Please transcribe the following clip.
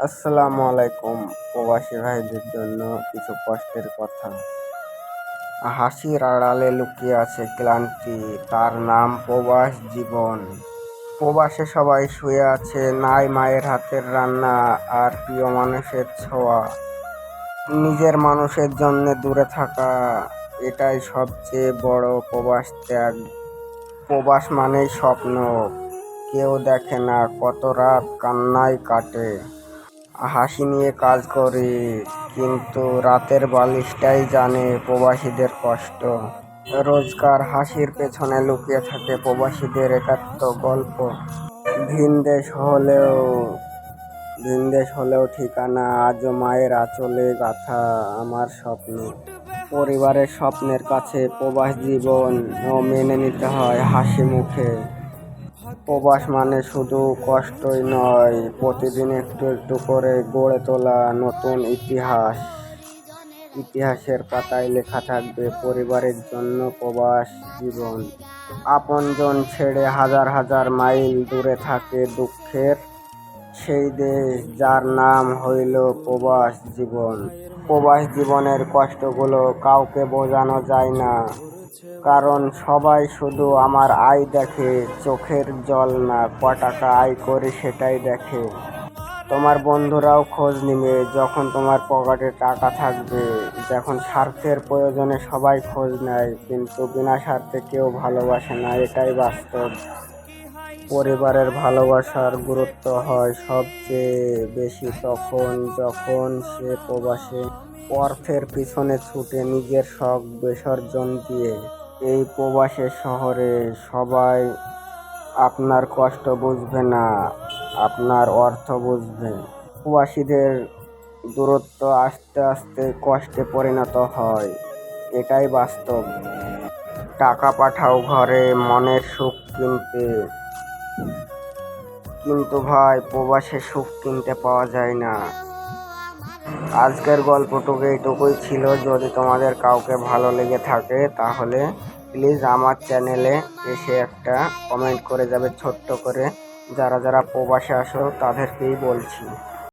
আসসালামু আলাইকুম। প্রবাসী ভাইদের জন্য কিছু কষ্টের কথা। হাসির আড়ালে লুকিয়ে আছে ক্লান্তি, তার নাম প্রবাস জীবন। প্রবাসে সবাই শুয়ে আছে, নাই মায়ের হাতের রান্না আর প্রিয় মানুষের ছোঁয়া। নিজের মানুষের জন্য দূরে থাকা, এটাই সবচেয়ে বড় প্রবাস ত্যাগ। প্রবাস মানেই স্বপ্ন, কেউ দেখে না কত রাত কান্নায় কাটে। হাসি নিয়ে কাজ করি, কিন্তু রাতের বালিশটাই জানে প্রবাসীদের কষ্ট। রোজকার হাসির পেছনে লুকিয়ে থাকে প্রবাসীদের একাত্ম গল্প। ভিনদেশ হলেও ঠিকানা আজও মায়ের আঁচলে গাঁথা আমার স্বপ্ন। পরিবারের স্বপ্নের কাছে প্রবাস জীবন ও মেনে নিতে হয় হাসি মুখে। প্রবাস মানে শুধু কষ্টই নয়, প্রতিদিন একটু একটু করে গড়ে তোলা নতুন ইতিহাস। ইতিহাসের পাতায় লেখা থাকবে পরিবারের জন্য প্রবাস জীবন। আপনজন ছেড়ে হাজার হাজার মাইল দূরে থাকে দুঃখের সেই দেশ, যার নাম হইল প্রবাস জীবন। প্রবাস জীবনের কষ্টগুলো কাউকে বোঝানো যায় না, কারণ সবাই শুধু আমার আয় দেখে, চোখের জল না, টাকা আয় করি সেটাই দেখে। তোমার বন্ধুরাও খোঁজ নিবে যখন তোমার পকেটে টাকা থাকবে। যখন স্বার্থের প্রয়োজনে সবাই খোঁজ নেয়, কিন্তু বিনা স্বার্থে কেউ ভালোবাসে না, এটাই বাস্তব। পরিবারের ভালোবাসার গুরুত্ব হয় সবচেয়ে বেশি তখন যখন সে প্রবাসে অর্থের পিছনে ছুটে নিজের শখ বিসর্জন দিয়ে। এই প্রবাসের শহরে সবাই আপনার কষ্ট বুঝবে না, আপনার অর্থ বুঝবে। প্রবাসীদের দূরত্ব আস্তে আস্তে কষ্টে পরিণত হয়, এটাই বাস্তব। টাকা পাঠাও ঘরে মনের সুখ কিনতে, কিন্তু ভাই প্রবাসে সুখ কিনতে পাওয়া যায় না। আজকের গল্পটুকু এইটুকুই ছিল। যদি তোমাদের কাউকে ভালো লেগে থাকে তাহলে প্লিজ আমার চ্যানেলে এসে একটা কমেন্ট করে যাবে ছোট্ট করে। যারা যারা প্রবাসে আসো তাদেরকেই বলছি।